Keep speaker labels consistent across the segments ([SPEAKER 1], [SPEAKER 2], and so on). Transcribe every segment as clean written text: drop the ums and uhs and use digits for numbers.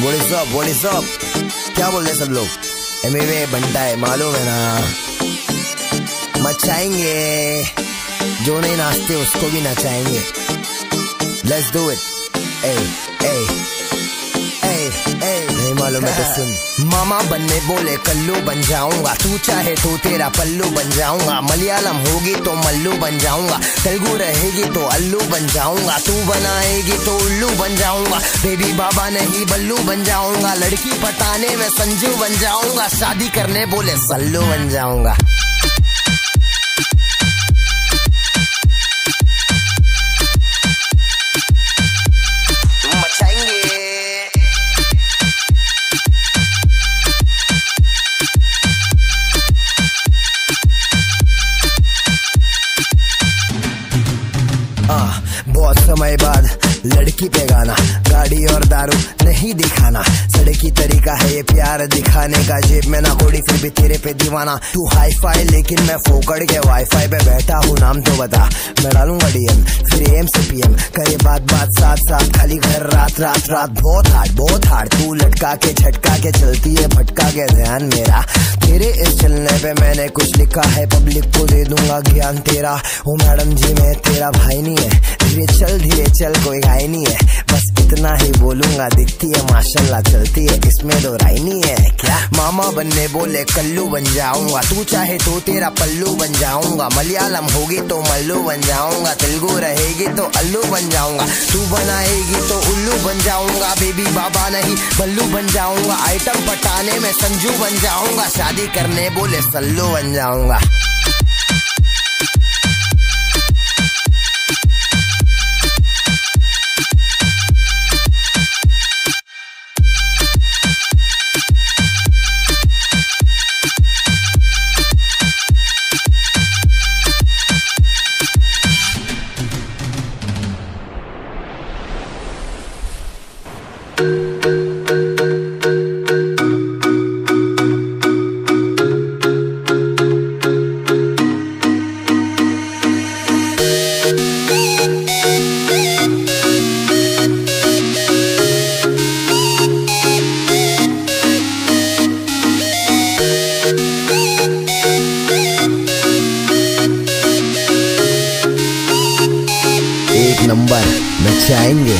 [SPEAKER 1] What is up? क्या बोल रहे सब लोग? एमवे बनता है, मालूम है ना। मचाएंगे, जो नहीं नाचते उसको भी नचाएंगे। Let's do it. नहीं मालूम है तो सुन। मामा बनने बोले कल्लू बन जाऊंगा, तू चाहे तो तेरा पल्लू बन जाऊंगा। मलयालम होगी तो मल्लू बन जाऊंगा, तेलुगु रहेगी तो अल्लू बन जाऊंगा। तू बनाएगी तो उल्लू बन जाऊंगा, बेबी बाबा नहीं बल्लू बन जाऊंगा। लड़की पटाने में संजू बन जाऊंगा, शादी करने बोले सल्लू बन जाऊंगा। बहुत समय बाद लड़की पे गाना, गाड़ी और दारू नहीं दिखाना। सड़की तरीका है ये प्यार दिखाने का, जेब में ना कोड़ी फिर भी तेरे पे दीवाना। तू हाई फाई लेकिन मैं फोकड़ के वाईफाई पे बैठा हूँ, नाम तो बता। मैं डालूंगा डीएम फिर एम से पीएम, करे बात साथ साथ, खाली घर रात रात रात। बहुत हार्ड तू लटका के झटका के चलती है, भटका के ध्यान मेरा। तेरे इस चलने पे मैंने कुछ लिखा है, पब्लिक को दे दूंगा ज्ञान तेरा। ओ मैडम जी मैं तेरा भाई नहीं है, धीरे चल कोई घाई नहीं है। बस इतना ही बोलूंगा, दिखती है माशाल्लाह चलती है, इसमें दो राय नहीं है क्या। मामा बनने बोले कल्लू बन जाऊंगा, तू चाहे तो तेरा पल्लू बन जाऊंगा। मलयालम होगी तो मल्लू बन जाऊंगा, तेलुगु रहेगी तो अल्लू बन जाऊंगा। तू बनाएगी तो उल्लू बन जाऊंगा, बेबी बाबा नहीं बल्लू बन जाऊंगा। आइटम पटाने में संजू बन जाऊंगा, शादी करने बोले सल्लू बन जाऊंगा। नंबर नचाएंगे,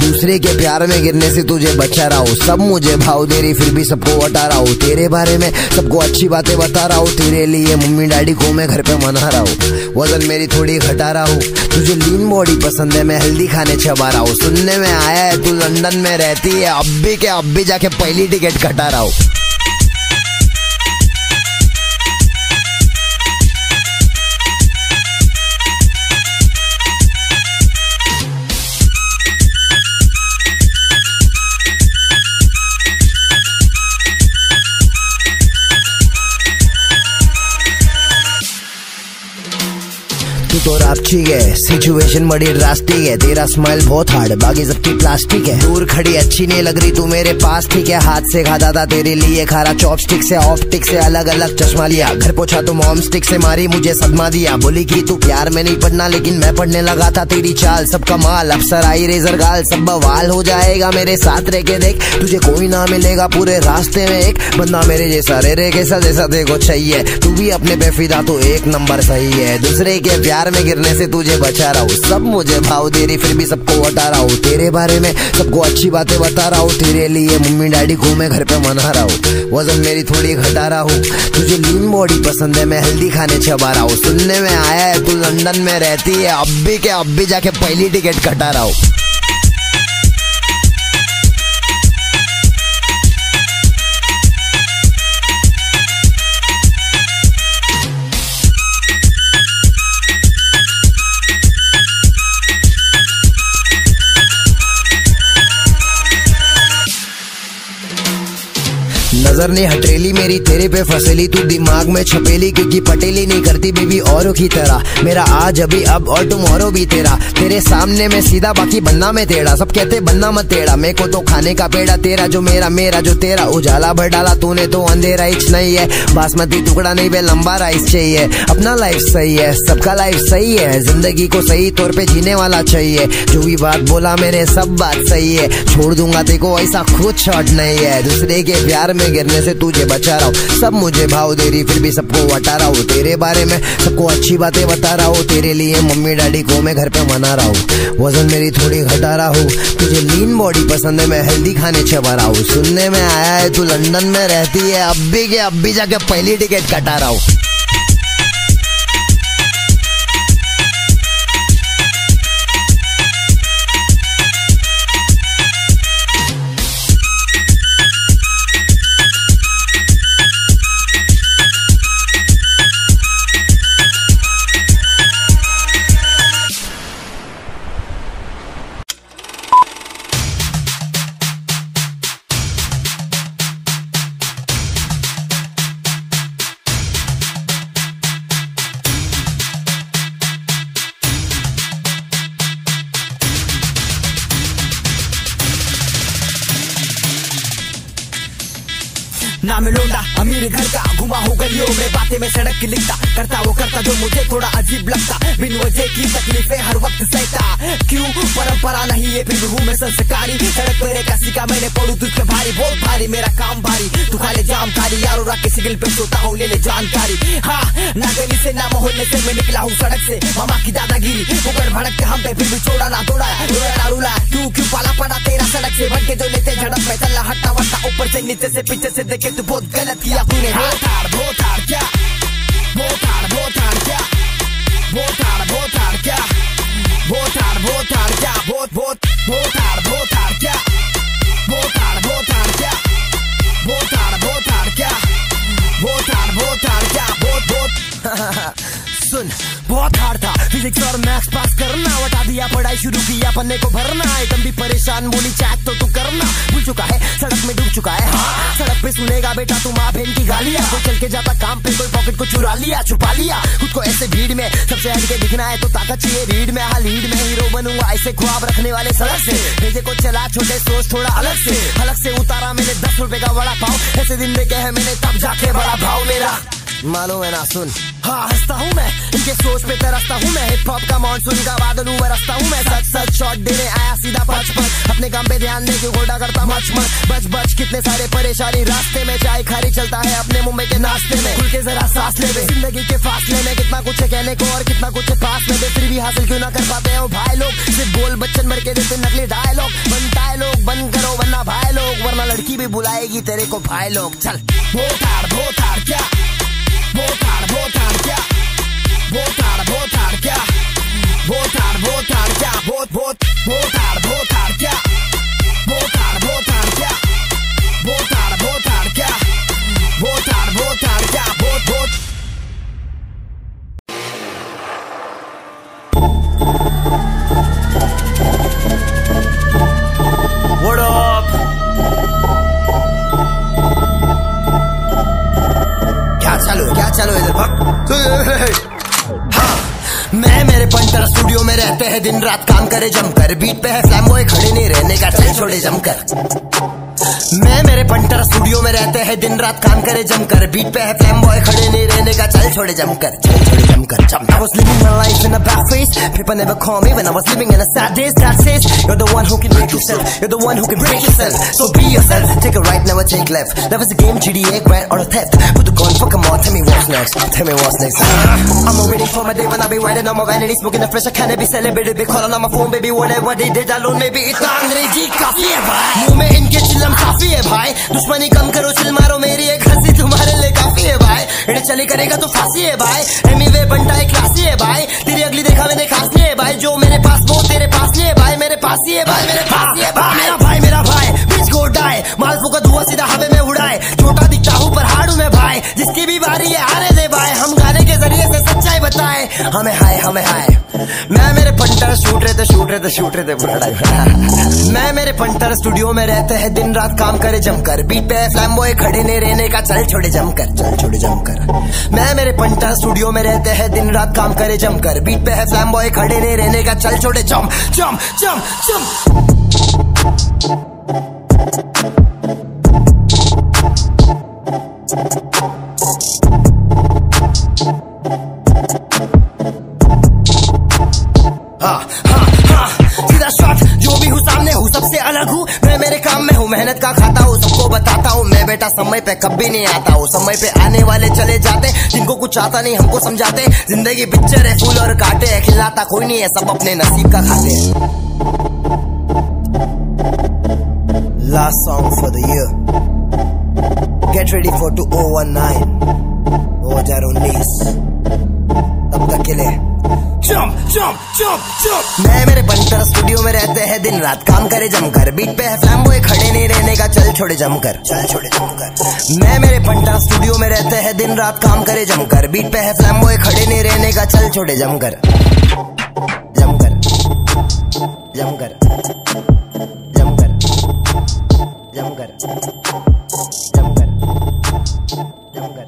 [SPEAKER 1] दूसरे के प्यार में गिरने से तुझे बचा रहा हूँ। सब मुझे भाव दे रही फिर भी सबको हटा रहा हूँ। तेरे बारे में सबको अच्छी बातें बता रहा हूँ, तेरे लिए मम्मी डैडी को मैं घर पे मना रहा हूँ। वजन मेरी थोड़ी घटा रहा हूँ, तुझे लीन बॉडी पसंद है, मैं हेल्दी खाने चबा रहा हूँ। सुनने में आया है तू लंदन में रहती है, अब भी जाके पहली टिकट कटा रहा हूँ। तू तो रापचिक है, सिचुएशन बड़ी ड्रास्टिक है। तेरा स्माइल बहुत हार्ड, बाकी सबकी प्लास्टिक है। दूर खड़ी अच्छी नहीं लग रही तू मेरे पास, ठीक है। हाथ से खाता था तेरे लिए खारा, चॉपस्टिक से ऑप्टिक से अलग अलग चश्मा लिया। घर पहुंचा तो मॉम स्टिक से मारी, मुझे सदमा दिया। बोली कि तू प्यार में नहीं पढ़ना, लेकिन मैं पढ़ने लगा था। तेरी चाल सब कमाल, अफसर आई रेजर गाल, सब बवाल हो जाएगा मेरे साथ रह के देख। तुझे कोई ना मिलेगा पूरे रास्ते में एक बंदा मेरे जैसा, रे कैसा जैसा देखो चाहिए। तू भी अपने पे फिदा तो एक नंबर सही है। दूसरे के प्यार में गिरने से तुझे बचा रहा हूँ, सब मुझे भाव दे रही फिर भी सबको हटा रहा हूँ। तेरे बारे में सबको अच्छी बातें बता रहा हूँ, तेरे लिए मम्मी डैडी को मैं घर पे मना रहा हूँ। वजन मेरी थोड़ी घटा रहा हूँ, तुझे लीन बॉडी पसंद है, मैं हेल्दी खाने चबा रहा हूँ। सुनने में आया है तू लंदन में रहती है, अब भी जाके पहली टिकट कटा रहा हूँ। नजर ने हथेली मेरी तेरे पे फसेली, तू दिमाग में छपेली क्योंकि पटेली नहीं करती बेबी औरों की तरह। मेरा आज अभी अब और टुमारो भी तेरा, तेरे सामने में सीधा बाकी बनना में टेढ़ा। सब कहते बनना मत टेढ़ा, मेरे को तो खाने का पेड़ा, तेरा जो मेरा मेरा जो तेरा। उजाला भर डाला तूने तो अंधेरा हिच नहीं है, बासमती टुकड़ा नहीं बे लंबा राइस चाहिए। अपना लाइफ सही है, सबका लाइफ सही है, जिंदगी को सही तौर पे जीने वाला चाहिए। जो भी बात बोला मैंने सब बात सही है, छोड़ दूंगा तेको ऐसा खुद शॉट नहीं है। दूसरे के प्यार में गिरने से तुझे बचा रहा हूँ, सब मुझे भाव दे रही फिर भी सबको हटा रहा हूँ। तेरे बारे में सबको अच्छी बातें बता रहा हूँ, तेरे लिए मम्मी डैडी को मैं घर पे मना रहा हूँ। वजन मेरी थोड़ी घटा रहा हूँ, तुझे लीन बॉडी पसंद है, मैं हेल्दी खाने चबा रहा हूँ। सुनने में आया है तू लंदन में रहती है, अब भी जाके पहली टिकट कटा रहा हूँ।
[SPEAKER 2] ना मैं लौंडा अमीर घर का, घुमा हूँ गलियों में, बातें में सड़क की लिखता, करता वो करता जो मुझे थोड़ा अजीब लगता। बिन वजह की तकलीफें हर वक्त सहता, क्यों परंपरा नहीं है फिर भी हूँ मैं संस्कारी। सड़क पर एक सीखा मैंने, पड़ू तुझ पे भारी बहुत भारी, मेरा काम भारी तू खा ले जाम खाली। यारों रात के सिग्नल पे सोता हूँ, ले ले जानकारी। हाँ ना गली से ना मोहल्ले से मैं निकला हूँ सड़क से, मामा की दादागिरी उगड़ भड़क के हम पे फिर भी छोड़ा ना तोड़ा, रोया ना रुला। क्यों पाला पड़ा तेरा सड़क से बन के जो लेते झड़प में चला हट्टा वट्टा, ऊपर से नीचे से पीछे से देखे तू बहुत गलत किया तूने। बोताड़ बोताड़ क्या, बोताड़ बोताड़ क्या, बोताड़ बोताड़ क्या, बोताड़ बोताड़ क्या, बोत बोत बोताड़ बोताड़ क्या, बोताड़ बोताड़ क्या, बोताड़ बोताड़ क्या, बोताड़ बोताड़ क्या, बोत बोत। सुन बहुत हार्ड था फिजिक्स और मैथ्स पास करना, बता दिया पढ़ाई शुरू किया पन्ने को भरना। आइटम भी परेशान बोली चैट तो तू करना, भूल चुका है सड़क में डूब चुका है। हाँ सड़क पे सुनेगा बेटा तू माँ बहन की गालियां, कोई चल के जाता काम पे कोई पॉकेट को चुरा लिया छुपा लिया। खुद को ऐसे भीड़ में सबसे हट के दिखना है तो ताकत चाहिए रीड में। हाँ लीड में हीरो बनूंगा ऐसे ख्वाब रखने वाले सड़क से, भेजे को चला छोटे सोच थोड़ा अलग से उतारा मैंने 10 रुपए का बड़ा पाव। ऐसे दिन देखे है मैंने तब जाके बड़ा भाव मेरा मालूम है ना। सुन हाँ हंसता हूँ मैं, इनके सोच पे तरसता हूँ मैं, हिप हॉप का मानसून का बादल बरसता हूँ मैं। सच सच शॉट देने आया सीधा पच पच, अपने काम पे ध्यान दे क्यों घोड़ा करता मच मच। बच बच कितने सारे परेशानी रास्ते में, चाय खारी चलता है अपने मुंबई के नाश्ते में। खुल के जरा सांस ले, जिंदगी के फासले में कितना कुछ है कहने को और कितना कुछ है पास में, फिर भी हासिल क्यों ना कर पाते हैं भाई लोग। सिर्फ बोल बच्चन भर के देते नकली डायलॉग, बनता है लोग बंद करो वरना भाई लोग, वरना लड़की भी बुलाएगी तेरे को भाई लोग। चल बोताड़ बोताड़ क्या, बोताड़ बोताड़ क्या, बोताड़ बोताड़ क्या, बोताड़ बोताड़ क्या, बोत बोत बोताड़ बोताड़ क्या, बोताड़ बोताड़ क्या, बोताड़ बोताड़ क्या, बोताड़ बोताड़ क्या, बोत बोत। What up? क्या चालू इधर भग। हाँ मैं मेरे पंटर स्टूडियो में रहते हैं, दिन रात काम करे जमकर, बीट पे है फ्लैम्बॉय खड़े नहीं रहने का चल छोड़े जमकर। मैं मेरे पंटर स्टूडियो में रहते हैं, दिन रात काम करे जमकर, बीट पे है फ्लैम्बॉय खड़े नहीं रहने का चल छोड़े जमकर, चल छोड़े जमकर। I was living my life in a bad face, people never call me when I was living in a sad days. That says you're the one who can make yourself, you're the one who can break yourself. So be yourself, take a right never take left. That was a game, GTA, grand or a theft. Put the gun, fuck 'em all, tell me what's next, tell me what's next. I'm waiting for my day when I be riding on my vanity, smoking the fresh, I can't be celebrated, be calling on my phone, baby whatever they did alone, maybe इतना अंग्रेजी काफी है भाई, मुंह में इनके चिल्लम काफी है भाई, दुश्मनी कम करो चिल मारो, मेरी एक हंसी तुम्हारे लिए काफी है भाई, इन्हें चली करेगा तो फांसी है भाई, एनीवे बनता है क्लासी है भाई, तेरी अगली देखा मैंने खास नहीं है भाई, जो मेरे पास वो तेरे पास नहीं है भाई, मेरे पास ही है भाई, मेरे पास ही है भाई, मेरा भाई बीच को उड़ाए, मालफू का धुआं सीधा हवा में उड़ाए, छोटा दिखता हूँ पर हाड़ू में भाई, जिसकी भी बारी है आने दे भाई, हम गाने के जरिए से सच्चाई बताए, हमें हाय मैं मेरे पंटर शूट रहे
[SPEAKER 1] थे शूट रहे थे पूरा टाइम। मैं मेरे पंटर स्टूडियो में रहते हैं, दिन रात काम करे जमकर, बीट पे फ्लैम बॉय खड़े ने रहने का, चल छोड़े जमकर, चल छोड़े जमकर। मैं मेरे पंटर स्टूडियो में रहते हैं, दिन रात काम करे जमकर, बीट पे है फ्लैम बॉय खड़े ने रहने का, चल छोड़े जम जम जम जम। सीधा शॉट, जो भी हूँ सामने हूँ, सबसे अलग हूँ मैं, मेरे काम में हूँ, मेहनत का खाता हूँ, सबको बताता हूँ मैं बेटा समय पे कभी नहीं आता हूँ। समय पे आने वाले चले जाते, जिनको कुछ आता नहीं हमको समझाते, जिंदगी पिक्चर है फूल और कांटे है, खिलाता कोई नहीं है, सब अपने नसीब का खाते हैं। Last song for the year. Get ready for 2019. 2019 तब तक के लिए जंप जंप जंप जंप। मैं मेरे पंटर स्टूडियो में रहते हैं, दिन रात काम करे जमकर, बीट पे है फ्लैम बॉय खड़े नहीं रहने का, चल छोड़े जमकर, चल छोड़े जमकर। मैं मेरे पंटर स्टूडियो में रहते हैं, दिन रात काम करे जमकर, बीट पे है फ्लैम बॉय खड़े नहीं रहने का, चल छोड़े जमकर जमकर जमकर जमकर जमकर जमकर जमकर।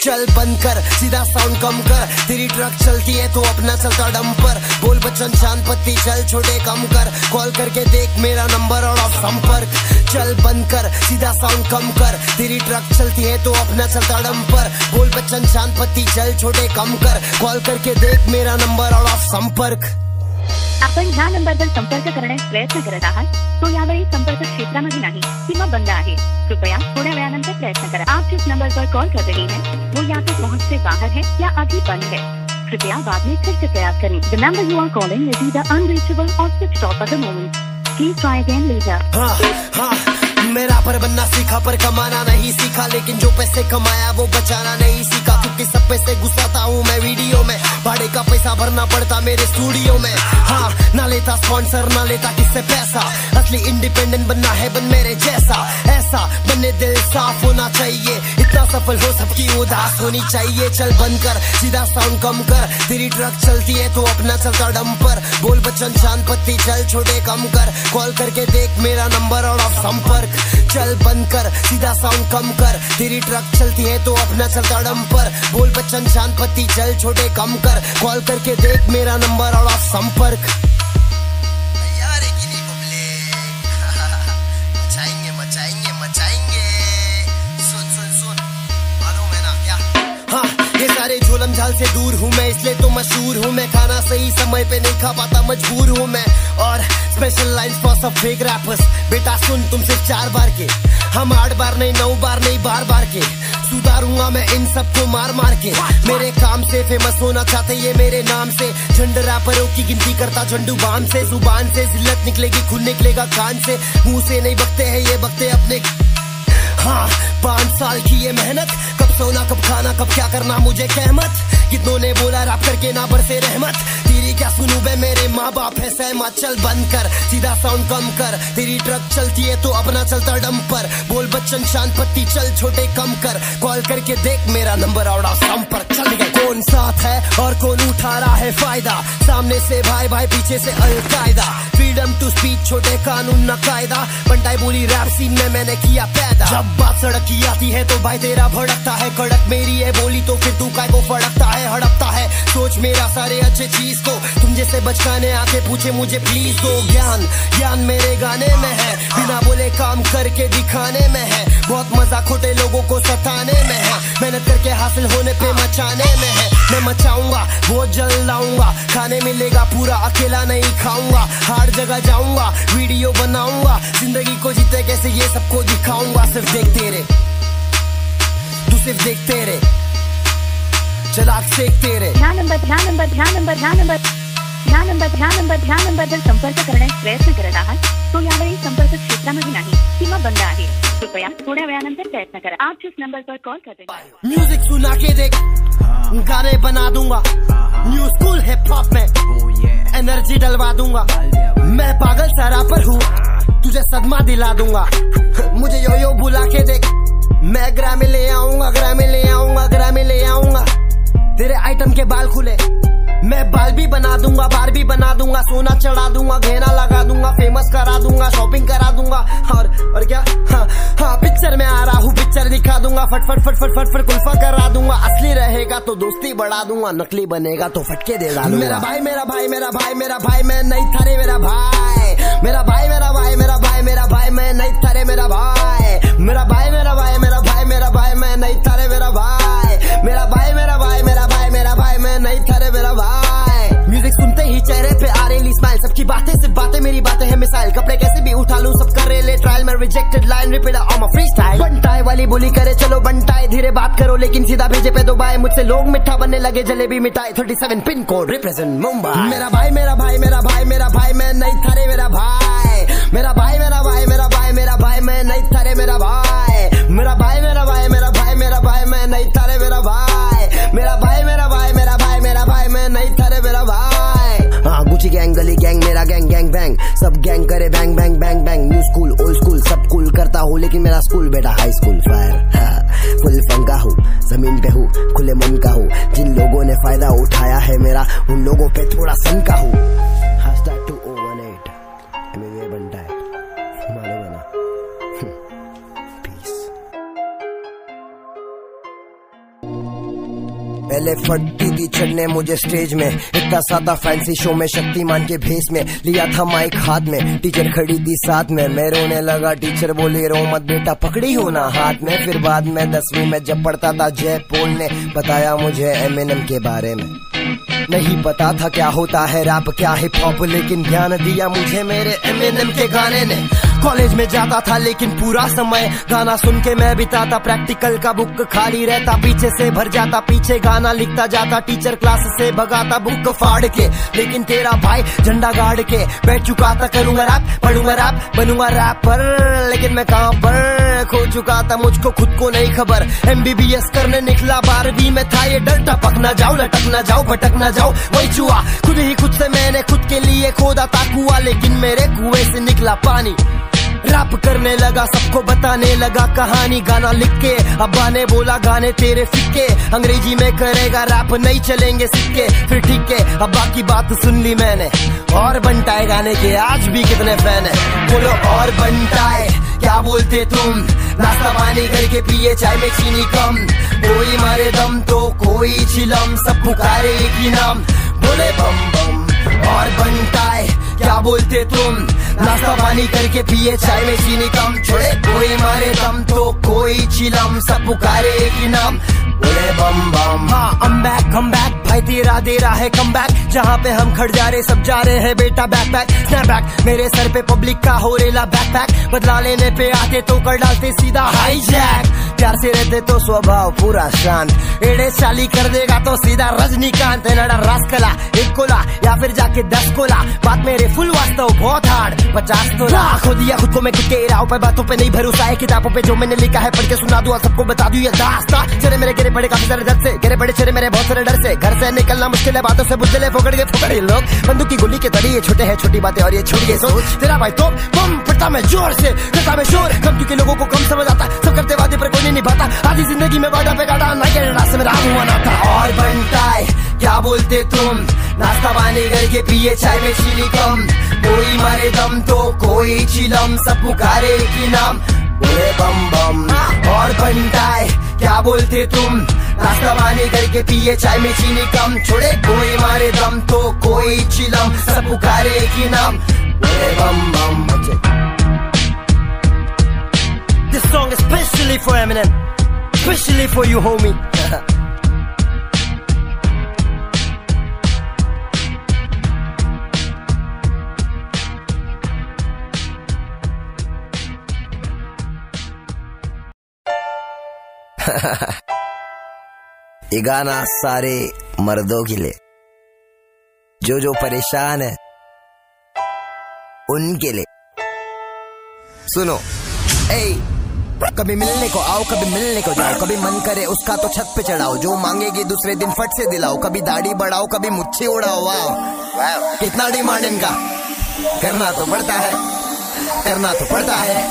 [SPEAKER 1] चल बंद कर, सीधा साउंड कम कर, तेरी ट्रक चलती है तो अपना चलता डंपर, बोल बच्चन शांत पत्ती चल छोटे कम कर, कॉल करके देख मेरा नंबर और ऑफ संपर्क। चल बंद कर, सीधा साउंड कम कर, तेरी ट्रक चलती है तो अपना चलता डंपर, बोल बच्चन शांत पत्ती चल छोटे कम कर, कॉल करके देख मेरा नंबर और ऑफ संपर्क।
[SPEAKER 3] आपण ह्या नंबरवर संपर्क करण्यास प्रयत्न करत आहात तो यावेळी संपर्क क्षेत्रामध्ये नाही किंवा बंद आहे, कृपया थोड्या वेळानंतर प्रयत्न करा। आप जिस नंबर पर कॉल कर रहे हैं वो या तो पहुंच से बाहर है या अभी बंद है, कृपया बाद में फिर से प्रयास करें। The number you are calling is either unreachable or switched off at the moment. Please try again later.
[SPEAKER 1] मेरा पर बनना सीखा पर कमाना नहीं सीखा, लेकिन जो पैसे कमाया वो बचाना नहीं सीखा, क्योंकि सब पैसे घुसाता हूँ मैं वीडियो में, भाड़े का पैसा भरना पड़ता मेरे स्टूडियो में। हाँ, ना लेता स्पॉन्सर ना लेता किससे पैसा, असली इंडिपेंडेंट बनना है बन मेरे जैसा, ऐसा बनने दिल साफ होना चाहिए, इतना सफल हो सबकी उदास होनी चाहिए। चल बंद कर, सीधा साउंड कम कर, तेरी ट्रक चलती है तो अपना चलता डंपर, बोल बच्चन शांत पत्ती चल छोटे कम कर, कॉल करके देख मेरा नंबर और ऑफ संपर्क। चल बंद कर, सीधा साउंड कम कर, तेरी ट्रक चलती है तो अपना चलता डंपर, बोल बच्चन शांत पत्ती चल छोटे कम कर, कॉल करके देख मेरा नंबर और ऑफ संपर्क। तैयार है कि नहीं पब्लिक? मचाएंगे मचाएंगे मचाएंगे, सुन सुन सुन, मालूम है ना क्या? हाँ, ये सारे झोलम झाल से दूर हूँ मैं, इसलिए तो मशहूर हूँ मैं, खाना सही समय पे नहीं खा पाता मजबूर हूँ मैं, और स्पेशल लाइन्स फॉर सब फेक रैपर्स। बेटा सुन, तुम सिर्फ 4 बार के, हम 8 बार नहीं 9 बार नहीं बार बार के, सुधारूंगा मैं इन सबको मार मार के। मेरे काम से फेमस होना चाहते ये मेरे नाम से, झंड रैपरों की गिनती करता झंडू बाम से, जुबान से जिल्लत निकलेगी खून निकलेगा कान से, मुंह से नहीं बकते हैं ये बकते अपने। हाँ, 5 साल की ये मेहनत, कब सोना कब खाना कब क्या करना मुझे कहमत, कितनों ने बोला रैप करके ना बरसे रहमत, तेरी क्या सुनूं बे मेरे माँ बाप है सहमत। चल बंद कर, सीधा साउंड कम कर, तेरी ट्रक चलती है तो अपना चलता डंपर, बोल बच्चन शांत पत्ती चल छोटे कम कर, कॉल करके देख मेरा नंबर और ऑफ संपर्क। चल गए, कौन साथ है और कौन उठा रहा है फायदा, सामने से भाई भाई पीछे से अलकायदा, फ्रीडम टू स्पीच छोटे कानून न कायदा, बंटाई बोली रैप सीन में मैंने किया पैदा। जब बात सड़क की आती है तो भाई तेरा भड़कता है, कड़क मेरी है बोली तो फिर तू काय को फड़कता है, हड़पता है सोच मेरा सारे अच्छे चीज को, तुम जैसे बचकाने आके पूछे मुझे प्लीज दो ज्ञान, ज्ञान मेरे गाने में है, बिना बोले काम करके दिखाने में है, बहुत मजा खोटे लोगों को सताने में है, मेहनत करके हासिल होने पे मचाने में है, मैं मचाऊंगा बहुत जल्द लाऊंगा, खाने मिलेगा पूरा अकेला नहीं खाऊंगा, हर जगह जाऊंगा वीडियो बनाऊंगा, जिंदगी को जीते कैसे ये सबको दिखाऊंगा, सिर्फ देखते रे तू सिर्फ देखते रे, चलाक सेकते रे।
[SPEAKER 3] ह्या नंबर जर संपर्क करण्यास प्रयत्न करत आहात तो यावेळी संपर्क क्षेत्रामध्ये नाही किंवा बंद आहे, कृपया थोड्या वेळानंतर प्रयत्न करा। आप जिस नंबर पर कॉल कर रहे हैं।
[SPEAKER 1] म्यूजिक सुना के देख, गाने बना दूंगा, न्यू स्कूल हिप हॉप में एनर्जी डलवा दूंगा, मैं पागल सा रैपर हूँ तुझे सदमा दिला दूंगा, मुझे यो यो बुला के देख, मैं ग्रैमी ले
[SPEAKER 2] बना दूंगा, सोना चढ़ा दूंगा, गहना लगा दूंगा, फेमस करा दूंगा, शॉपिंग करा दूंगा। और क्या, हाँ पिक्चर में आ रहा हूँ, पिक्चर दिखा दूंगा, फट फट फट फट फट फट कुल्फा करा दूंगा। असली रहेगा तो दोस्ती बढ़ा दूंगा, नकली बनेगा तो फटके दे डालूंगा। मेरा भाई मेरा भाई मेरा भाई मेरा भाई मैं नहीं था रे मेरा भाई, मेरा भाई मेरा भाई मेरा भाई मेरा भाई मैं नहीं था रे मेरा भाई, मेरा भाई मेरा भाई मेरा भाई मेरा भाई मैं नहीं था रे मेरा भाई, मेरा भाई मेरा भाई मेरा भाई मेरा भाई मैं नहीं था रे मेरा भाई। म्यूजिक सुनते ही चेहरे पे आ रही स्माइल, सबकी बातें सिर्फ बातें, मेरी बातें हैं मिसाइल। कपड़े कैसे भी उठा लूं, सब कर रहे ले ट्रायल में, rejected line repeat on my freestyle. बनटाई वाली बोली करे चलो बनटाई, धीरे बात करो लेकिन सीधा भेजे पे दुबई। मुझसे लोग मिठा बनने लगे, जलेबी मिठाई। 37 पिन कोड रिप्रेजेंट मुंबई। मेरा भाई मेरा भाई मेरा भाई मेरा भाई मैं नहीं था रे मेरा भाई, मेरा भाई मेरा भाई मेरा भाई मेरा भाई मैं नहीं था रे मेरा भाई, मेरा भाई मेरा भाई मेरा भाई मेरा भाई मैं नहीं था रे मेरा भाई, मेरा भाई मेरा भाई मेरा भाई मेरा भाई मैं नहीं था रे मेरा भाई। हाँ गुची गैंग गली गैंग मेरा गैंग गैंग बैंग, सब गैंग करे bang bang bang bang. New school old school सब कूल करता हूँ, लेकिन मेरा स्कूल बेटा हाई स्कूल फायर। फुल फंका हूँ, जमीन पे हूँ, खुले मन का हूँ। जिन लोगों ने फायदा उठाया है मेरा, उन लोगों पे थोड़ा सनका हूँ। #2018 MBA बनता है, मालूम है ना। पहले फटती थी चढ़ने मुझे स्टेज में, इतना सादा फैंसी शो में शक्तिमान के भेस में। लिया था माइक हाथ में, टीचर खड़ी थी साथ में, मैं रोने लगा। टीचर बोली रो मत बेटा, पकड़ी हो ना हाथ में। फिर बाद में 10वीं में जब पढ़ता था, जय पोल ने बताया मुझे एमिनेम के बारे में। नहीं पता था क्या होता है रैप, क्या हिप हॉप, लेकिन ध्यान दिया मुझे मेरे एमिनेम के गाने ने। कॉलेज में जाता था लेकिन पूरा समय गाना सुन के मैं बिताता। प्रैक्टिकल का बुक खाली रहता, पीछे से भर जाता, पीछे गाना लिखता जाता। टीचर क्लास से भगाता बुक फाड़ के, लेकिन तेरा भाई झंडा गाड़ के बैठ चुका था। करूंगा रैप, पढ़ूंगा रैप, बनूंगा रैपर, लेकिन मैं कहाँ पर खो चुका था, मुझको खुद को नहीं खबर। MBBS करने निकला, 12वीं में था ये डर, टपक ना जाऊं, लटक ना जाऊं, भटक ना जाऊं, वही चुआ। खुद ही खुद से मैंने खुद के लिए खोदा था कुआं, लेकिन मेरे कुएं से निकला पानी। रैप करने लगा, सबको बताने लगा कहानी। गाना लिख के अब्बा ने बोला गाने तेरे फिक्के, अंग्रेजी में करेगा रैप, नहीं चलेंगे सिक्के। फिर ठीक है, अब्बा की बात सुन ली मैंने। और बनटाए गाने के आज भी कितने फैन है, बोलो और बनटाए क्या बोलते तुम। नाश्ता पानी करके पिए चाय में चीनी कम, कोई मारे दम तो कोई चिलम, सब पुकारे एक ही नाम, बोले बम बम। और बनटाए क्या बोलते तुम। नाश्ता पानी करके पिए चाय में चीनी कम, छोड़े कोई मारे दम तो कोई चिलम, सब पुकारे एक ही नाम, बोले बम बम। हाँ I'm back भाई, तेरा दे रहा है कम बैक। जहाँ पे हम खड़ जा रहे सब जा रहे हैं बेटा, बैक पैक स्नैप बैक। मेरे सर पे पब्लिक का हो रेला बैक पैक, बदला लेने पे आते तो कर डालते सीधा हाई जैक। प्यार से रहते तो स्वभाव पूरा शांत, एड़े चाली कर देगा तो सीधा रजनीकांत। नड़ा रास्कला, एक कोला या फिर जाके 10 कोला, बात मेरे फुल वास्तव बहुत हार्ड 50 तोला। खो दिया खुद को मैं कितने राहों पे, बातों पे नहीं भरोसा है, किताबों पे जो मैंने लिखा है पढ़ के सुना दूं, सबको बता दूं ये दास्तां। चेहरे मेरे गिरे पड़े काफी सारे दर्द से, गिरे पड़े चेहरे मेरे बहुत सारे डर से। घर से निकलना मुश्किल है, बातों से बुझले फोकड़ के फोकड़े लोग, बंदूक की गोली के तड़ी। ये छोटे हैं छोटी बातें और ये छोटी सोच, तेरा भाई तो बम पड़ता मैं जोर से, करता मैं शोर कम, क्योंकि लोगों को कम समझ आता। सब करते वादे पर कोई नहीं निभाता, आधी जिंदगी में बाटा पे काटा, ना के रास्ते में राह हुआ ना था। और बनटाए क्या बोलते तुम। नाश्ता पानी करके पिए चाय में चीनी कम, कोई मारे दम तो कोई चिलम, सब पुकारे की नाम, बोले बम बम। और बनटाए क्या बोलते तुम। नाश्ता पानी करके पिए चाय में चीनी कम, छोड़े कोई मारे दम तो कोई चिलम, सब पुकारे की नाम, बोले बम बम। This song is especially for Eminem, especially for you homie.
[SPEAKER 1] ये गाना सारे मर्दों के लिए, जो परेशान है उनके लिए। सुनो, कभी मिलने को आओ, कभी मिलने को जाओ, कभी मन करे उसका तो छत पे चढ़ाओ, जो मांगेगी दूसरे दिन फट से दिलाओ, कभी दाढ़ी बढ़ाओ, कभी मुच्छी उड़ाओ। वाह कितना डिमांड इनका, करना तो पड़ता है, करना तो पड़ता है,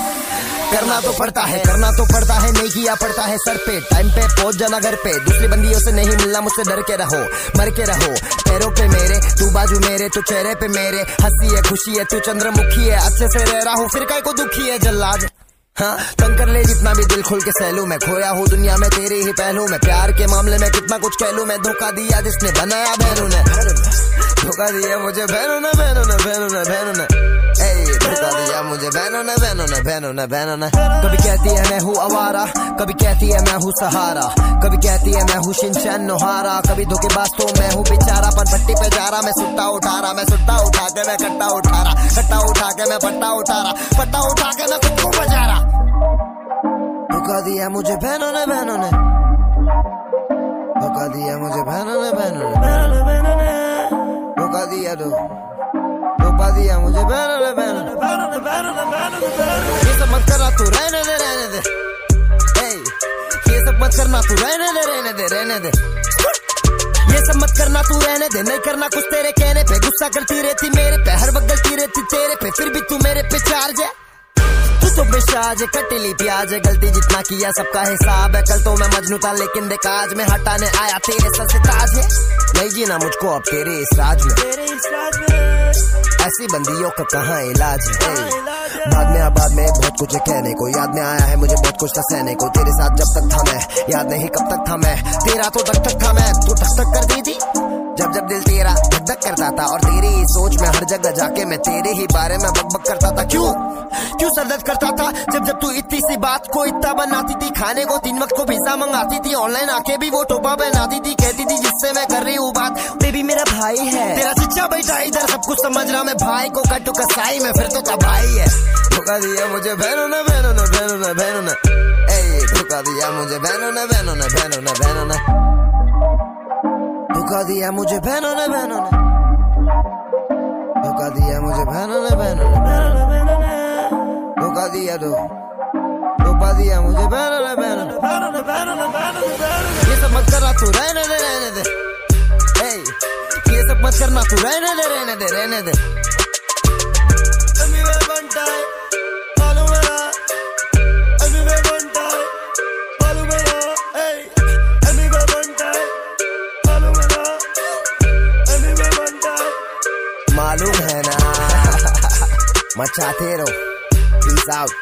[SPEAKER 1] करना तो पड़ता है, करना तो पड़ता है, नहीं किया पड़ता है सर पे। टाइम पे पहुंच जाना घर पे, दूसरी बंदियों से नहीं मिलना, मुझसे डर के रहो, मर के रहो। पैरों पे मेरे, तू बाजू मेरे, तू चेहरे पे मेरे, हंसी है खुशी है, तू चंद्रमुखी है, अच्छे से रह रहा हूँ फिर काय को दुखी है जल्लाद। हाँ तंग कर ले जितना भी दिल खोल के सहलू, मैं खोया हूँ दुनिया में तेरे ही पहलू में। प्यार के मामले में कितना कुछ कह लूं मैं, धोखा दिया जिसने बनाया बहनों ने, धोखा दिया मुझे बहनों ने, बहनों ने, बहनों ने, बहनों ने, धोखा दिया मुझे बहनों ने, बहनों ने, बहनों ने, बहनों ने। कभी कहती है मैं हूँ आवारा, कभी कहती है मैं हूँ सहारा, कभी कहती है मैं हूँ शिनचैन नोहारा, कभी धोखेबाज तो मैं हूँ बेचारा, पर पट्टी पे जा रहा मैं सुट्टा उठा रहा, मैं सुट्टा उठा के मैं कट्टा उठा रहा, कट्टा उठा के मैं पट्टा उठा रहा, पट्टा उठा के मैं खुद को बजा रहा। धोखा दिया मुझे बहनों ने, बहनों ने, धोखा दिया मुझे बहनों ने, बहनों ने, बहनों ने, धोखा दिया धोखा दिया मुझे बहनों ने, बहनों ने, बहनों ने, बहनों ने, बहनों ने। ये सब मत करना तू रहने दे, रहने दे, ये सब मत करना तू रहने दे, रहने दे, रहने दे, ये सब मत करना तू रहने दे, नहीं करना कुछ तेरे कहने पे, गुस्सा करती रहती मेरे पे, हर वक्त गलती रहती तेरे पे, फिर भी तू मेरे पे चार्ज है, तू तो बेशाज है, कटीली प्याज है, गलती जितना किया सबका हिसाब है। कल तो मैं मजनू था लेकिन देख आज मैं हटाने आया तेरे सर से ताज है, नहीं जीना मुझको अब तेरे इस राज में, ऐसी बंदियों का कहाँ इलाज है। बाद में बहुत कुछ है कहने को, याद में आया है मुझे बहुत कुछ था सहने को, तेरे साथ जब तक था मैं, याद नहीं कब तक था मैं, तेरा तो तक तक था मैं, तू टक टक करती थी जब जब दिल तेरा धक धक करता था, और तेरी ही सोच में हर जगह जाके मैं तेरे ही बारे में बक बक करता था। क्यों क्यों सरदर्द करता था जब तू इतनी सी बात को इतना बनाती थी, खाने को 3 वक्त को पिज्जा मंगाती थी, ऑनलाइन आके भी वो टोपा पहनाती थी, कहती थी जिससे मैं कर रही हूँ बात बेबी मेरा भाई है, तेरा चिच्चा बैठा इधर सब कुछ समझ रहा मैं, भाई को कटू कसाई में फिर तो तबाही है। धोखा दिया मुझे बहनों ने, बहनों ने, बहनों ने, बहनों ने, धोखा दिया मुझे बहनों ने, बहनों ने, बहनों ने, बहनों ने, धोखा दिया मुझे बहनों ने, बहनों ने, धोखा दिया मुझे बहनों ने, बहनों ने, बहनों ने, धोखा दिया धोखा दिया मुझे बहनों ने, बहनों ने, बहनों ने, बहनों ने, बहनों ने। ये सब मत करना तू रहने दे, रहने दे, ये सब मत करना तू रहने दे, रहने दे, रहने दे। मालूम है ना मचाते रहो, पीस आउट।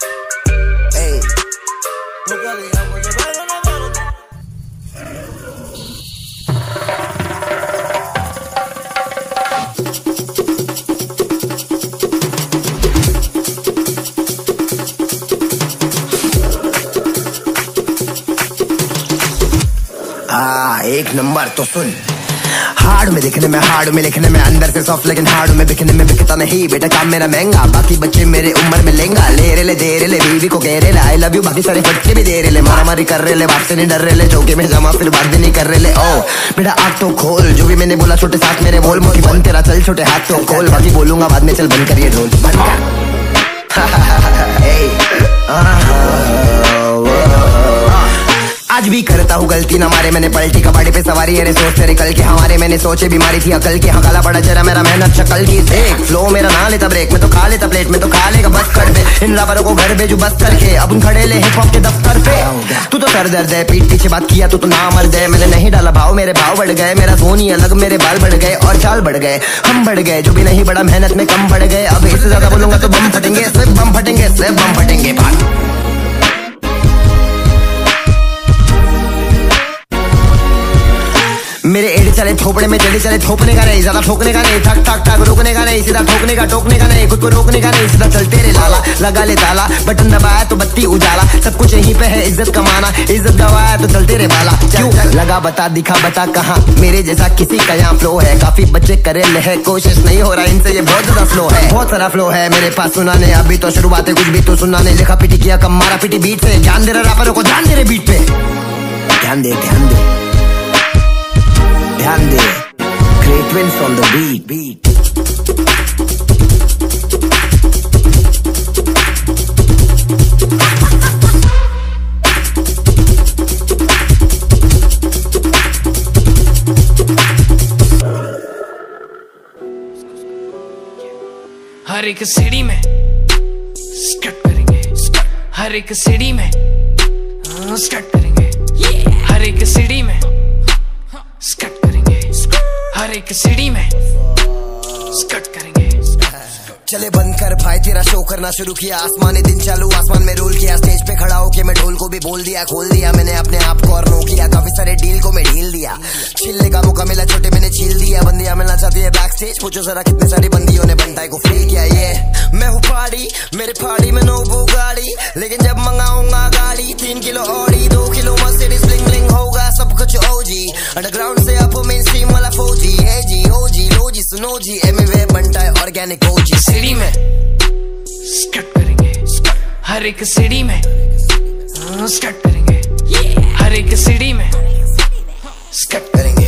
[SPEAKER 1] एक नंबर तो सुन, हार्ड में दिखने में, हार्ड में लिखने में, अंदर से सॉफ्ट लेकिन हार्ड में बिकने में बिकता नहीं, बेटा काम मेरा महंगा, बाकी बच्चे मेरे उम्र में लेंगा, ले रे ले दे रे ले, बीवी को कह रे ले आई लव यू, बाकी सारे बच्चे भी दे रे ले, मारा मारी कर रहे ले, बाप से नहीं डर रहे ले, चौके में जमा फिर बात भी नहीं कर रहे ले। ओ बेटा आँख तो खोल, जो भी मैंने बोला छोटे साथ मेरे बोल, मुझे बन तेरा चल छोटे हाथ तो खोल, बाकी बोलूंगा बाद में, चल बंद करिए ढोल बंद आज भी करता हूँ गलती ना मारे, मैंने पलटी कबाड़ी पे सवारी, अरे सोच तेरे कल के हमारे, मैंने सोचे बीमारी थी अकल की, हाँ काला पड़ा चेहरा मेरा मेहनत शक्ल की, देख फ्लो मेरा ना लेता ब्रेक में तो खा लेता प्लेट में तो खा लेगा बस कर दे, इन लापरों को घर भेजू बस करके, अब उन खड़े ले हिप हॉप के दफ्तर पे, तू तो सर दर्द है, पीठ पीछे बात किया तू तो ना मर गए, मैंने नहीं डाला भाव मेरे भाव बढ़ गए, मेरा फोन ही अलग मेरे बाल बढ़ गए और चाल बढ़ गए, हम बढ़ गए, जो भी नहीं बड़ा मेहनत में कम बढ़ गए, अब इससे ज्यादा बोलूंगा तो बम फटेंगे, सिर्फ बम फटेंगे, सिर्फ बम फटेंगे। मेरे एड़ी चले थोपड़े में जड़ी चले, थोपने का नहीं, ज्यादा ठोकने का नहीं, ठक ठक ठक रोकने का नहीं, सीधा ठोकने का टोकने का नहीं, खुद को रोकने का नहीं, सीधा चलते रे लाला, लगा ले ताला, बटन दबाया तो बत्ती उजाला, सब कुछ यहीं पे है इज्जत कमाना, इज्जत गवाया तो चलते रे बाला, क्यों लगा बता दिखा बता कहाँ, मेरे जैसा किसी का यहाँ फ्लो है, काफी बच्चे करे ले है, कोशिश नहीं हो रहा इनसे, ये बहुत ज्यादा फ्लो है, बहुत सारा फ्लो है मेरे पास सुनाने, अभी तो शुरुआत है कुछ भी तो सुनाने, लिखा पीटी किया कम मारा पीटी बीट से, ध्यान दे रहा रापरों को, ध्यान दे रहे बीट पे, ध्यान दे ध्यान दे ध्यान दे, great wins on the beat.
[SPEAKER 4] हर एक सीढ़ी में स्किप करेंगे, हर एक सीढ़ी में स्कट करेंगे, हर एक सीढ़ी में स्कट करेंगे, हर एक सीढ़ी में स्कट करेंगे।
[SPEAKER 1] चले बंद कर भाई तेरा शो करना शुरू किया, आसमानी दिन चालू आसमान में रोल किया, स्टेज पे खड़ा होके मैं ढोल को भी बोल दिया, खोल दिया मैंने अपने आप को और नो किया, काफी सारे डील को मैं ढील दिया, छिलने का मौका मिला छोटे मैंने छील दिया, बंदियां मिलना चाहती है बैक स्टेज, पूछो जरा कितने सारी बंदियों ने बंटाई को फ्री किया। ये मैं हूँ पार्टी, मेरे पार्टी में नो बुगाड़ी, लेकिन जब मंगाऊंगा गाड़ी 3 kilo Audi 2 kilo Mercedes bling bling होगा सब कुछ ओजी, अंडरग्राउंड से अप मेन स्ट्रीम वाला फौजी है जी, ओजी लोजी सुनो जी, एमवे बंटाई ऑर्गेनिक ओजी।
[SPEAKER 4] सीढ़ी में स्कट करेंगे, हर एक सीढ़ी में स्कट करेंगे, हर एक सीढ़ी में स्कट करेंगे,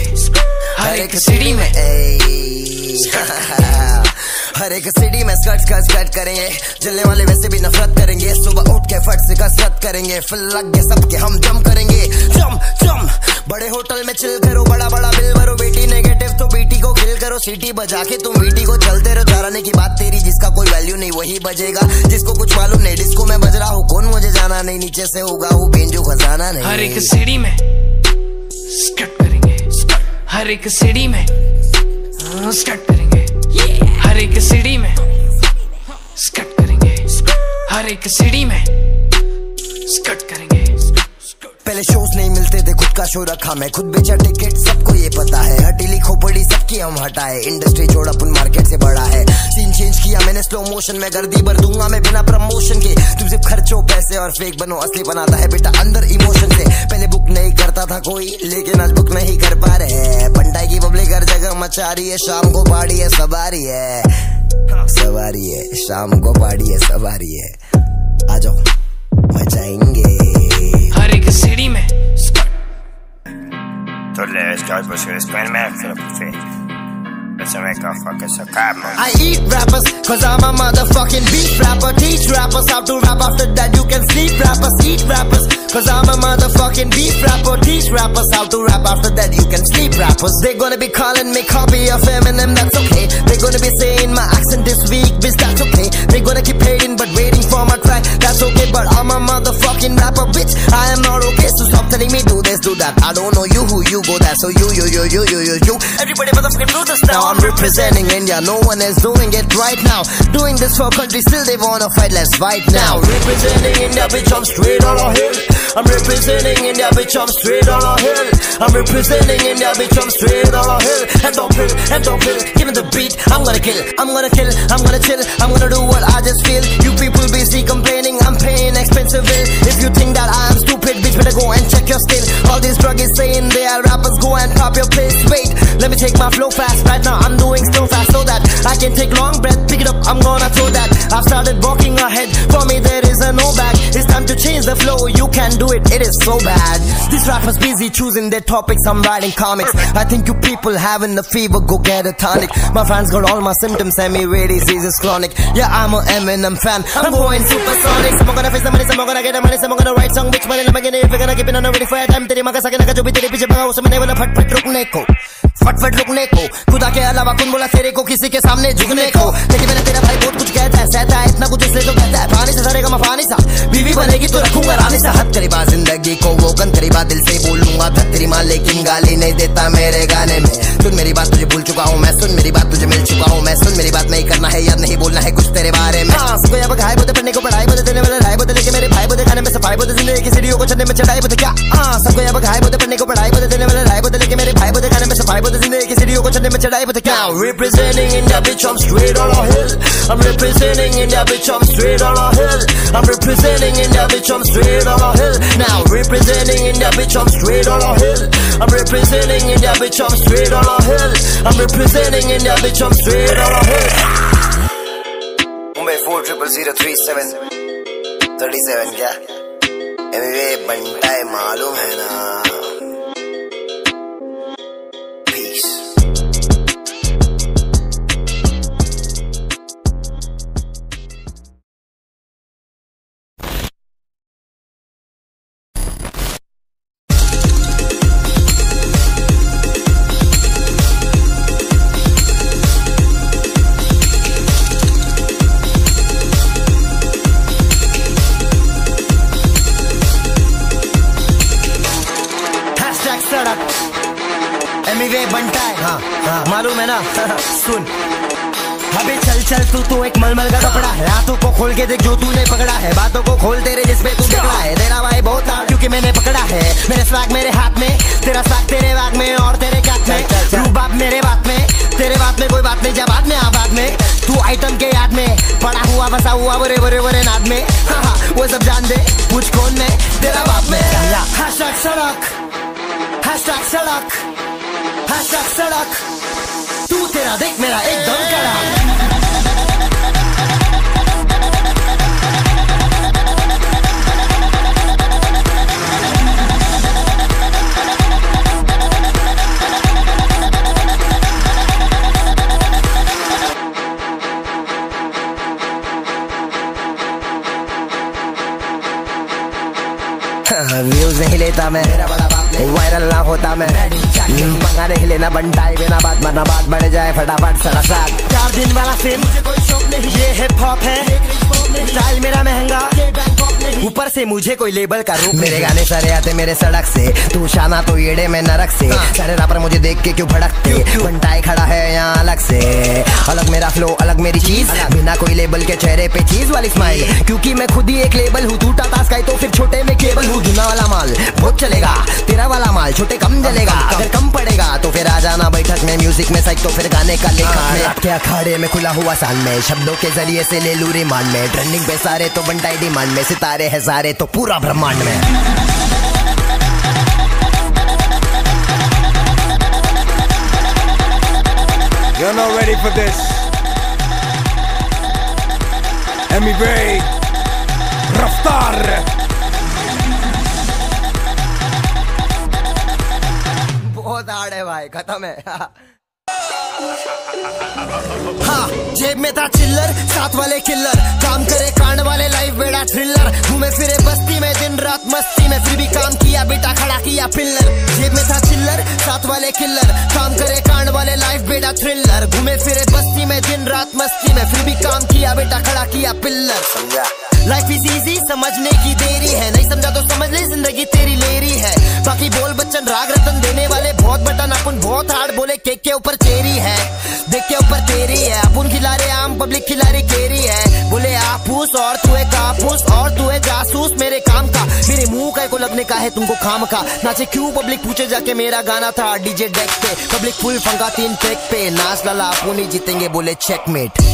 [SPEAKER 4] हर एक सीढ़ी में
[SPEAKER 1] हर एक सीढ़ी में स्कट करेंगे, जलने वाले वैसे भी नफरत करेंगे, सुबह उठ के फट से कसरत करेंगे, फिर लग के सबके हम जम करेंगे, जम बड़े होटल में चिल करो, बड़ा बड़ा बिल भरो, बेटी नेगेटिव तो बेटी को किल करो, सीटी बजा के तुम बेटी को चलते रहो, चलाने की बात तेरी, जिसका कोई वैल्यू नहीं वही बजेगा, जिसको कुछ मालूम नहीं डिस्को में बज रहा हूँ, कौन मुझे जाना नहीं, नीचे से होगा वो बेंजो खजाना नहीं।
[SPEAKER 4] हर एक सीढ़ी में स्कट करेंगे, हर एक सीढ़ी में स्कट करेंगे, हर एक सीढ़ी में स्कट करेंगे, हर एक सीढ़ी में स्कट करेंगे।
[SPEAKER 1] पहले शोज नहीं मिलते थे, खुद का शो रखा मैं, खुद बेचा टिकट, सबको ये पता है, हटीली खोपड़ी सबकी हम हटाए, इंडस्ट्री छोड़ अपन मार्केट से बड़ा है, सीन चेंज किया मैंने स्लो मोशन में, गर्दी भर दूंगा मैं बिना प्रमोशन के, तुम सिर्फ खर्चो पैसे और फेक बनो, असली बनाता है बेटा अंदर इमोशन से, पहले बुक नहीं करता था कोई, लेकिन आज बुक नहीं कर पा रहे, बंटाई की पब्लिक हर जगह मचा रही है, शाम को पार्टी है सवारी है, सवारी है, शाम को पार्टी है सवारी है, आ जाओ मचाएंगे।
[SPEAKER 4] हर एक सीढ़ी में
[SPEAKER 5] तो let's start with this plan map for the fit. Let's make a fucking saccade.
[SPEAKER 1] I eat rappers cause I'm a motherfucking beat rapper. Teach rappers how to rap, after that you can sleep. Rappers eat rappers cause I'm a motherfucking beat rapper. Teach rappers how to rap, after that you can sleep. Rappers, they're gonna be calling me copy of Eminem, that's okay. They're gonna be saying my accent this week, bitch, that's okay. They're gonna keep hating but waiting for my track, that's okay. But I'm a motherfucking rapper, bitch, I am not okay. So stop telling me do this, do that. I don't know you, who you go that. So you everybody motherfucking do this now. I'm representing India, no one is doing it right now. Doing this for country, still they wanna fight, let's fight now. Representing India, bitch, I'm straight on a hill. I'm representing India, bitch, I'm straight on a hill. I'm representing India, bitch, I'm straight on a hill. And don't pill, give me the beat, I'm gonna kill, I'm gonna chill, I'm gonna do what I just feel. You people busy complaining, I'm paying expensive bill. If you think that I am stupid, bitch, better go and check your skill. All these druggies saying they are rappers, go and pop your place. Wait, let me take my flow fast, right now I'm doing slow fast, so that I can take long breath, pick it up, I'm gonna throw that. I've started walking ahead, for me there is a no back. It's time to change the flow, you can do it, it is so bad. These rappers busy choosing their topics, I'm writing comics. I think you people having the fever, go get a tonic. My fans got all my symptoms, semi-rare disease is chronic. Yeah, I'm a Eminem fan, I'm going supersonic. Some are gonna face the money, some are gonna get the money, some are gonna write song, bitch, money, I'm gonna if you're gonna keep it on a ready for a time. तेरी माँ का सके ना जो भी तेरे पीछे भागा उसमें नहीं बोला फट रुकने को, फट रुकने को, खुदा के अलावा कौन बोला तेरे को किसी के सामने झुकने को। लेकिन मैंने तेरा भाई बहुत कुछ कहता है, सहता है इतना कुछ इसलिए तो कहता है, पानी से सरेगा मैं पानी सा, बीवी बनेगी तो रखूंगा रानी सा। हद करीबा जिंदगी को वो गन करीबा, दिल से बोलूंगा था तेरी माँ, लेकिन गाली नहीं देता मेरे गाने में। सुन मेरी बात, तुझे भूल चुका हूँ मैं, सुन मेरी बात, तुझे मिल चुका हूँ मैं, सुन मेरी बात, नहीं करना है याद नहीं बोलना है कुछ तेरे बारे में। सबको यहाँ पर घाय बोते, पढ़ने को पढ़ाई बोते, देने वाले ढाई बोते, लेके मेरे भाई बोते, खाने में सफाई बोते, जिंदगी की सीढ़ियों को चढ़ने में चढ़ाई बोते। क्या सबको यहाँ पर घाय बोते, पढ़ने को पढ़ाई बोते, देने वाले ढाई बोते, लेके मेरे भाई बोते, खाने में सफाई बोते, जिंदगी की सीढ़ियों को चढ़ने में चढ़ाई बोते। क्या representing India, bitch, I'm straight on a hill. I'm representing India, bitch, I'm straight on a hill. I'm representing India, bitch, I'm straight on a hill. Now representing India, bitch, I'm straight on a hill. I'm representing India, bitch, I'm straight on a hill. I'm representing India, bitch, I'm straight on a hill. Mumbai 40037 37 क्या? Amway बंटाई मालूम है ना? सड़क एमिवे बनता है। हाँ मालूम है ना। सुन अबे चल चल तू एक मलमल का कपड़ा है। हाथों को खोल के देख जो तूने पकड़ा है, बातों को खोल तेरे जिसपे तू बिगड़ा है। तेरा भाई बहुत हार्ड क्योंकि मैंने पकड़ा है। मेरे स्वैग मेरे हाथ में, तेरा स्वैग तेरे बैग में और तेरे कैक में। तू बाप मेरे बात में, तेरे बात में कोई बात नहीं, जब बात में आबाद में तू आइटम के याद में पड़ा हुआ बसा हुआ बरे बरे बरे नाद में। हाँ वो सब जान दे कुछ कौन में तेरा बाप में। हैशटैग सड़क, हैशटैग सड़क, हैशटैग सड़क, तू तेरा देख मेरा एकदम कड़ा। व्यूज नहीं लेता मैं, वायरल ना होता मैं, पंगा नहीं लेना बनटाई बिना बात मरना, बात बढ़ जाए फटाफट सड़क साथ। 4 दिन वाला फिल्म मुझे कोई शौक नहीं, ये हिप हॉप है, स्टाइल मेरा महंगा, ऊपर से मुझे कोई लेबल का रूप। मेरे गाने सारे आते मेरे सड़क से, तू शाना तो येड़े में नरक से। सारे रापर मुझे देख के क्यों भड़कते, बनटाई खड़ा है यहाँ अलग से। अलग मेरा फ्लो अलग मेरी चीज, बिना कोई लेबल के चेहरे पे चीज वाली स्माइल, क्योंकि मैं खुद ही एक लेबल हूँ। टूटा ताश का तो फिर छोटे में केबल हूँ। जुना वाला माल बहुत चलेगा, तेरा वाला माल छोटे कम जलेगा। अगर कम पड़ेगा तो फिर आ जाना बैठक में, म्यूजिक में साइक तो फिर गाने का लेखक में। क्या अखाड़े में खुला हुआ सान में, शब्दों के जरिए से ले लू रिमांड में। ट्रेंडिंग पे सारे तो बनटाई डिमांड में, सितारे है सारे तो पूरा ब्रह्मांड में।
[SPEAKER 6] You're not ready for this. Emigrate. रफ्तार।
[SPEAKER 1] बहुत हार्ड है भाई, खत्म है। हाँ जेब में था चिल्लर, साथ वाले किल्लर, काम करे कांड वाले लाइफ बेड़ा थ्रिलर। घूमे फिरे बस्ती में दिन रात मस्ती में, फिर भी काम किया बेटा खड़ा किया पिल्लर। जेब में था चिल्लर, साथ वाले किल्लर, काम करे कांड वाले लाइफ बेड़ा थ्रिलर। घूमे फिरे बस्ती में दिन रात मस्ती में, फिर भी काम किया बेटा खड़ा किया पिल्लर। समझा लाइफ इज इजी, समझने की देरी है, नहीं समझा तो समझ ले जिंदगी तेरी लेरी है। बाकी बोल बच्चन राग रतन देने वाले बहुत बटन, अपन बहुत हार्ड बोले केक के ऊपर चेरी है, देख के ऊपर तेरी है। अपन खिला रहे आम, पब्लिक खिला रही केरी है। बोले आपूस और तू है कापूस और तू है जासूस मेरे काम का। मेरे मुंह का को लगने का है तुमको खाम का, नाचे क्यों पब्लिक पूछे जाके मेरा गाना था डीजे डेक पे। पब्लिक फुल फंका 3 ट्रैक पे, नाच लाला अपन ही जीतेंगे बोले चेकमेट।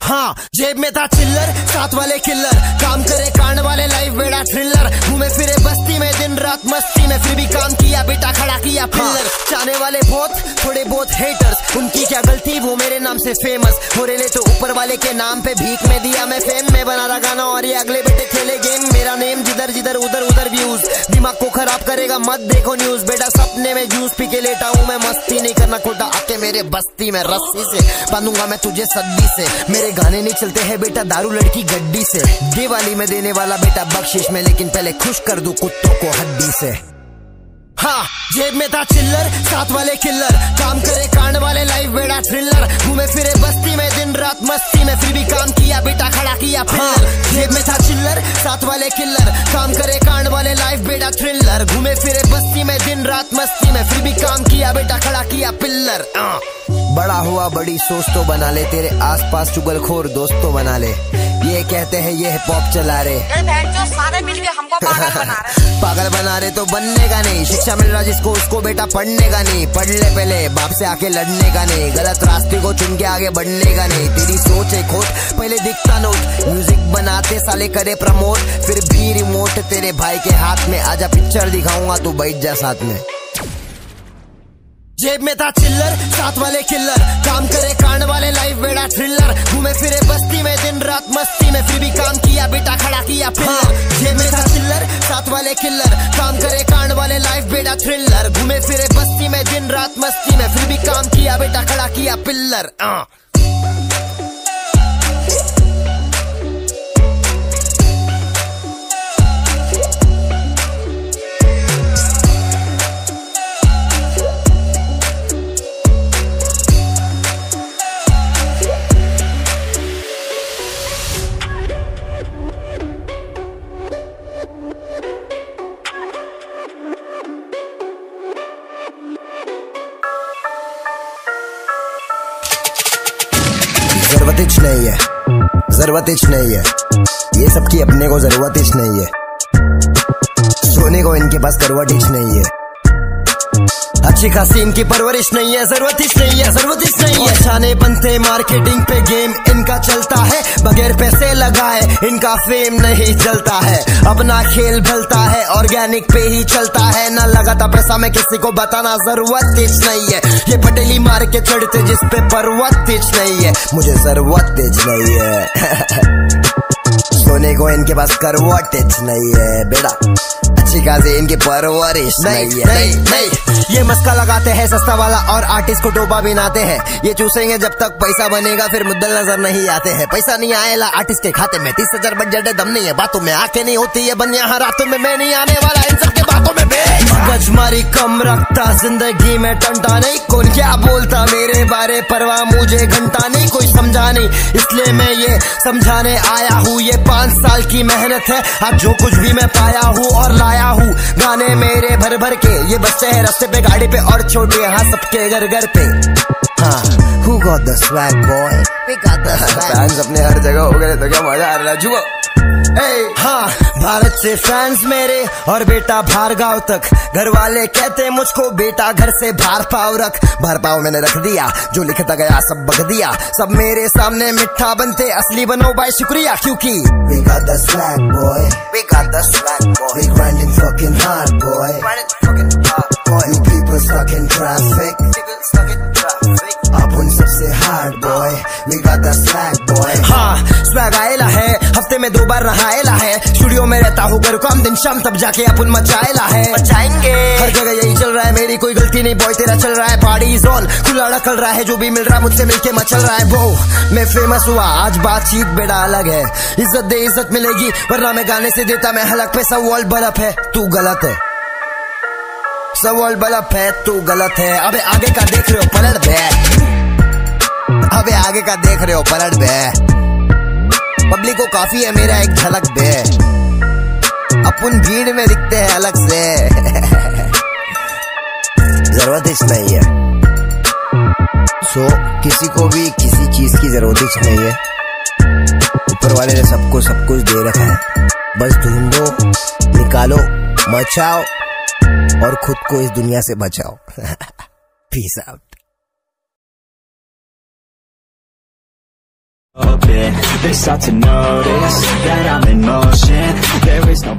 [SPEAKER 1] हाँ जेब में था चिल्लर, साथ वाले किल्लर, काम करे कांड वाले लाइफ बेड़ा थ्रिलर। घूमे फिरे बस्ती में दिन रात मस्ती में, फिर भी काम किया बेटा खड़ा किया पिल्लर। चाहने वाले बहुत थोड़े बहुत हेटर्स, उनकी क्या गलती वो मेरे नाम से फेमस हो रहे। तो ऊपर वाले के नाम पे भीख में दिया मैं फेम, में बना रहा गाना और ये अगले बेटे खेले गेम। मेरा नेम जिधर जिधर उधर उधर व्यूज, दिमाग को खराब करेगा मत देखो न्यूज। बेटा सपने में जूस पी के लेटा हूँ मैं, मस्ती नहीं करना खोटा आके मेरे बस्ती में। रस्सी से बांधूंगा मैं तुझे सद्दी से, मेरे गाने नहीं चलते हैं बेटा दारू लड़की गड्डी से। दिवाली में देने वाला बेटा बख्शिश में, लेकिन पहले खुश कर दूं कुत्तों को हड्डी से। हाँ जेब में था चिल्लर, साथ वाले किल्लर, काम करे कांड वाले लाइफ बेड़ा थ्रिलर। घूमे फिरे बस्ती में दिन रात मस्ती में, फिर भी काम किया बेटा खड़ा किया पिल्लर। जेब में था चिल्लर, साथ वाले किल्लर, काम करे कांड वाले लाइफ बेड़ा थ्रिलर। घूमे फिरे बस्ती में दिन रात मस्ती में, फिर भी काम किया बेटा खड़ा किया पिल्लर। बड़ा हुआ बड़ी सोच तो बना ले, तेरे आसपास चुगलखोर दोस्त तो बना ले। ये कहते हैं ये हिप हॉप चला रहे,
[SPEAKER 7] सारे मिलके हमको पागल बना रहे।
[SPEAKER 1] पागल बना रहे तो बनने का नहीं, शिक्षा मिल रहा जिसको उसको बेटा पढ़ने का नहीं। पढ़ ले पहले बाप से आके लड़ने का नहीं, गलत रास्ते को चुन के आगे बढ़ने का नहीं। तेरी सोच है खोट पहले दिखता नोट, म्यूजिक बनाते साले करे प्रमोट, फिर भी रिमोट तेरे भाई के हाथ में। आजा पिक्चर दिखाऊंगा तू बैठ जा साथ में। जेब में था चिल्लर, साथ वाले किल्लर, काम करे कांड वाले लाइफ बेड़ा थ्रिलर। घूमे फिरे बस्ती में दिन रात मस्ती में, फिर भी काम किया बेटा खड़ा किया पिल्लर। जेब में था चिल्लर, साथ वाले किल्लर, काम करे कांड वाले लाइफ बेड़ा थ्रिलर। घूमे फिरे बस्ती में दिन रात मस्ती में, फिर भी काम किया बेटा खड़ा किया पिल्लर। जरूरत ही नहीं है, ये सबकी अपने को जरूरत ही नहीं है, सोने को इनके पास करवट ही नहीं है, अच्छी खासी इनकी परवरिश नहीं है, जरूरत ही नहीं है, जरूरत ही नहीं है। छाने बनते मार्केटिंग पे गेम इनका चलता है, बगैर पैसे लगाए इनका फेम नहीं चलता है, अपना खेल भलता है, ऑर्गेनिक पे ही चलता है, ना लगाता पैसा में किसी को बताना जरूरत ही नहीं है, ये पटेली मार के चढ़ते जिस पे पर्वत ही नहीं है, मुझे जरूरत ही नहीं है सोने को इनके पास करवट नहीं है बेटा, अच्छी खासी इनकी परवरिश नहीं है। नहीं ये मस्का लगाते हैं सस्ता वाला और आर्टिस्ट को डोबा बिनाते हैं, ये चूसेंगे जब तक पैसा बनेगा, फिर मुद्दल नजर नहीं आते हैं, पैसा नहीं आएगा आर्टिस्ट के खाते में, 30,000 बजट है, दम नहीं है बातों में, आके नहीं होती है बन यहाँ रातों में, मैं नहीं आने वाला इन सबके बातों में, गजमारी कम रखता जिंदगी में टंटा नहीं, कौन क्या बोलता मेरे बारे परवाह मुझे घंटा नहीं, कोई समझा नहीं इसलिए मैं ये समझाने आया हूँ, ये 5 साल की मेहनत है, आज जो कुछ भी मैं पाया हूँ और लाया हूँ, गाने मेरे भर भर के ये बच्चे हैं रास्ते पे गाड़ी पे और छोटे हाँ सबके घर घर पे, हाँ who got the swag boy, we got the swag, fans अपने हर जगह हो गए तो क्या मजा आ रहा है जुआ। हाँ भारत से फैंस मेरे और बेटा बाहर गाँव तक, घर वाले कहते मुझको बेटा घर से बाहर पाव रख, बाहर पाव मैंने रख दिया, जो लिखता गया सब बग दिया, सब मेरे सामने मिठा बनते असली बनो भाई शुक्रिया, क्योंकि we got the swag boy, we got the swag boy, we grinding fucking hard boy, grinding fucking hard boy, you people stuck in traffic, people stuck in traffic, अपन सबसे hard boy, we got the swag boy। हाँ swag आएला है, हफ्ते में 2 बार नहाएला है, studio में रहता हूँ घर काम दिन शाम, तब जाके अपन मचाएला है, मचाएंगे हर जगह यही चल रहा है, मेरी कोई गलती नहीं बॉय तेरा चल रहा है पार्टी जोन, खुला ढकल रहा है, जो भी मिल रहा है मुझसे मिलके मचल रहा है, वो मैं फेमस हुआ आज बातचीत बेटा अलग है, इज्जत दे इज्जत मिलेगी, वरना मैं गाने से देता मैं हलक पे, सब वर्ल्ड बल्ब है तू गलत है, सब वर्ल्ड बल्ब है तू गलत है, अबे आगे का देख रहे हो पलट बे, अबे आगे का देख रहे हो पलट बे, पब्लिक को काफी है मेरा एक झलक बे, अपन भीड़ में दिखते हैं अलग से जरूरत ही नहीं है, सो किसी को भी किसी चीज की जरूरत ही नहीं है, ऊपर वाले ने सबको सब कुछ दे रखा है, बस ढूंढो निकालो मचाओ और खुद को इस दुनिया से बचाओ peace out.
[SPEAKER 8] They start to notice that I'm in motion. There is no